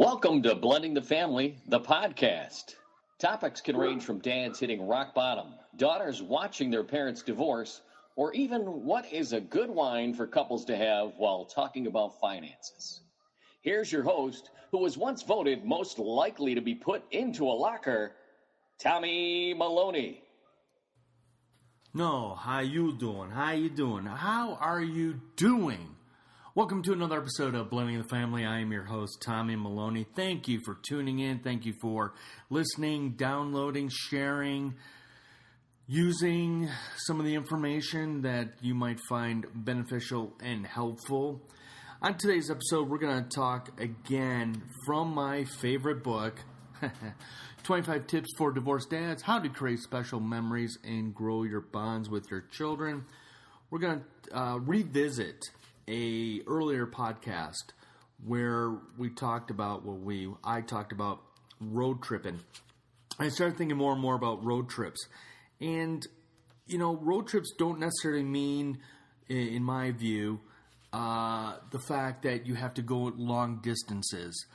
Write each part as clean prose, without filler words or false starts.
Welcome to Blending the Family, the podcast. Topics can range from dads hitting rock bottom, daughters watching their parents divorce, or even what is a good wine for couples to have while talking about finances. Here's your host, who was once voted most likely to be put into a locker, Tommy Maloney. No, how you doing? How are you doing? Welcome to another episode of Blending the Family. I am your host, Tommy Maloney. Thank you for tuning in. Thank you for listening, downloading, sharing, using some of the information that you might find beneficial and helpful. On today's episode, we're going to talk again from my favorite book, 25 Tips for Divorced Dads, How to Create Special Memories and Grow Your Bonds with Your Children. We're going to revisit a earlier podcast where we talked about, I talked about road tripping. I started thinking more and more about road trips. And, road trips don't necessarily mean, in my view, the fact that you have to go long distances.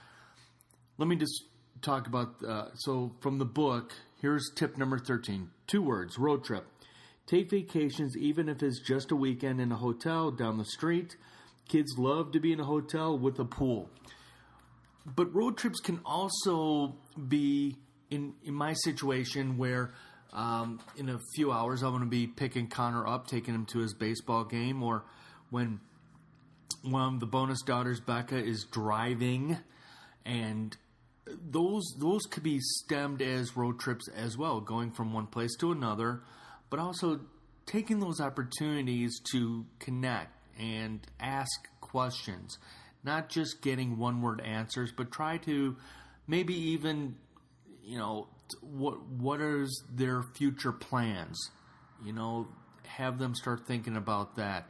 Let me just talk about, so from the book, here's tip number 13. 2 words, road trip. Take vacations even if it's just a weekend in a hotel down the street. Kids love to be in a hotel with a pool. But road trips can also be, in my situation, where in a few hours I'm going to be picking Connor up, taking him to his baseball game, or when one of the bonus daughters, Becca, is driving, and those could be stemmed as road trips as well, going from one place to another, but also taking those opportunities to connect and ask questions, not just getting one-word answers, but try to maybe even, what is their future plans? Have them start thinking about that.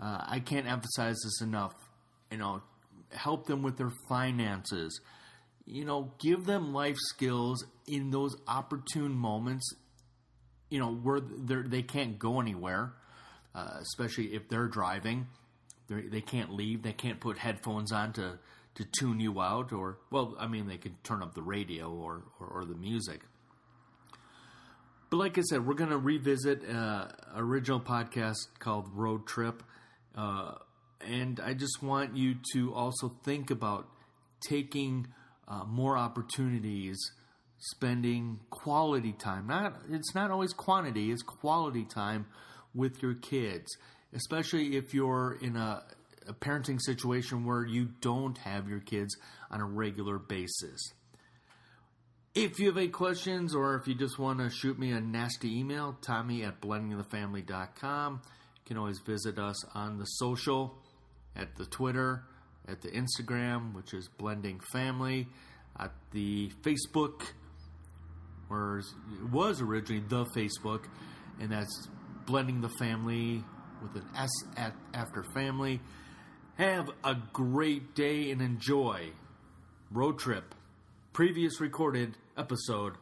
I can't emphasize this enough. Help them with their finances. Give them life skills in those opportune moments, where they can't go anywhere, especially if they're driving. They can't leave. They can't put headphones on to tune you out. They can turn up the radio or the music. But like I said, we're going to revisit an original podcast called Road Trip. And I just want you to also think about taking more opportunities, spending quality time. It's not always quantity, it's quality time with your kids, especially if you're in a parenting situation where you don't have your kids on a regular basis. If you have any questions, or if you just want to shoot me a nasty email, tommy@blendingthefamily.com. You can always visit us on the social, at the Twitter, at the Instagram, which is Blending Family, at the Facebook, or it was originally the Facebook, and that's Blending the Family with an S after family. Have a great day and enjoy Road Trip, previous recorded episode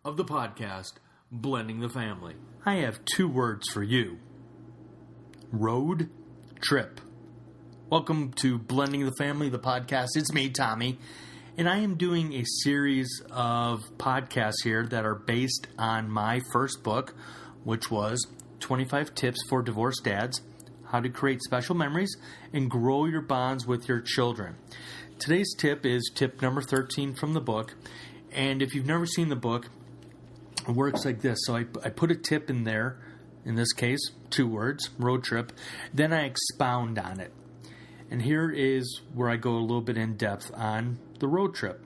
of the podcast Blending the Family. I have 2 words for you. Road Trip. Welcome to Blending the Family, the podcast. It's me, Tommy, and I am doing a series of podcasts here that are based on my first book, which was 25 Tips for Divorced Dads, How to Create Special Memories and Grow Your Bonds with Your Children. Today's tip is tip number 13 from the book, and if you've never seen the book, it works like this. So I put a tip in there, in this case, 2 words, road trip, then I expound on it. And here is where I go a little bit in depth on the road trip.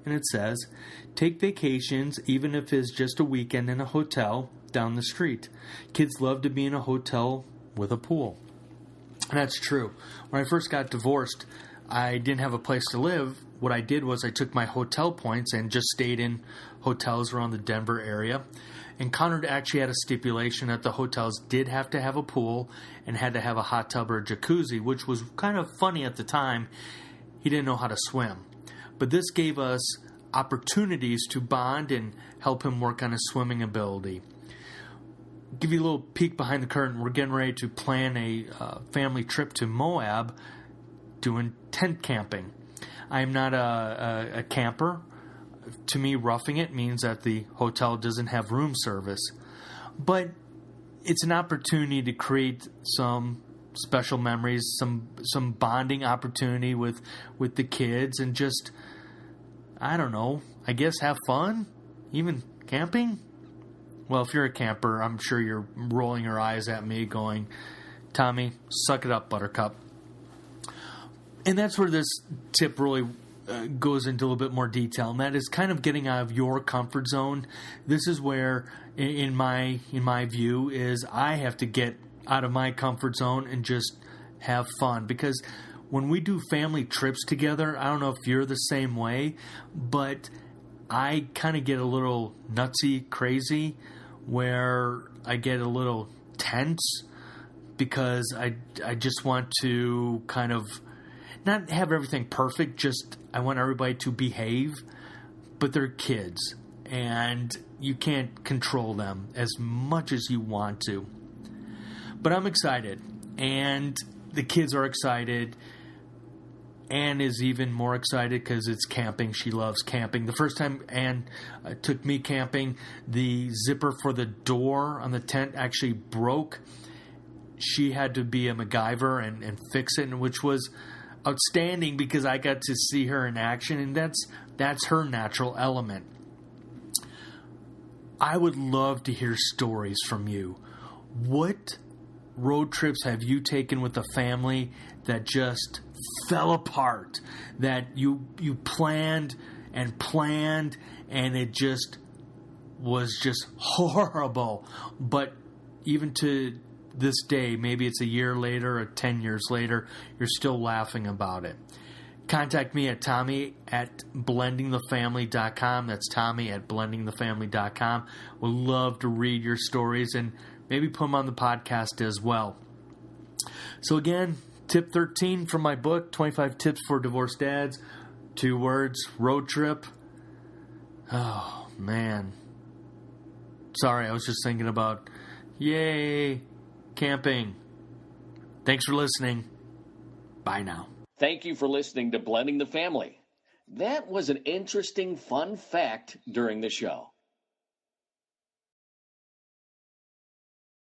And it says, take vacations even if it's just a weekend in a hotel down the street. Kids love to be in a hotel with a pool. And that's true. When I first got divorced, I didn't have a place to live. What I did was I took my hotel points and just stayed in hotels around the Denver area. And Connor actually had a stipulation that the hotels did have to have a pool and had to have a hot tub or a jacuzzi, which was kind of funny at the time. He didn't know how to swim. But this gave us opportunities to bond and help him work on his swimming ability. Give you a little peek behind the curtain. We're getting ready to plan a family trip to Moab, doing tent camping. I'm not a camper. To me, roughing it means that the hotel doesn't have room service. But it's an opportunity to create some special memories, some bonding opportunity with the kids, and just, I don't know, I guess have fun, even camping. Well, if you're a camper, I'm sure you're rolling your eyes at me going, Tommy, suck it up, Buttercup. And that's where this tip really goes into a little bit more detail, and that is kind of getting out of your comfort zone. This is where, in my view, is I have to get out of my comfort zone and just have fun. Because when we do family trips together, I don't know if you're the same way, but I kind of get a little nutsy, crazy, where I get a little tense because I just want to kind of not have everything perfect, just I want everybody to behave, but they're kids, and you can't control them as much as you want to. But I'm excited, and the kids are excited. Anne is even more excited because it's camping. She loves camping. The first time Anne took me camping, the zipper for the door on the tent actually broke. She had to be a MacGyver and fix it, which was outstanding because I got to see her in action, and that's her natural element. I would love to hear stories from you. What road trips have you taken with a family that just fell apart, that you planned and it just was just horrible, but even to this day, maybe it's a year later or 10 years later, you're still laughing about it? Contact me at tommy@blendingthefamily.com. That's tommy@blendingthefamily.com. Would love to read your stories and maybe put them on the podcast as well. So again, tip 13 from my book, 25 Tips for Divorced Dads. 2 words, road trip. Oh, man. Sorry, I was just thinking about, yay, camping. Thanks for listening. Bye now. Thank you for listening to Blending the Family. That was an interesting, fun fact during the show.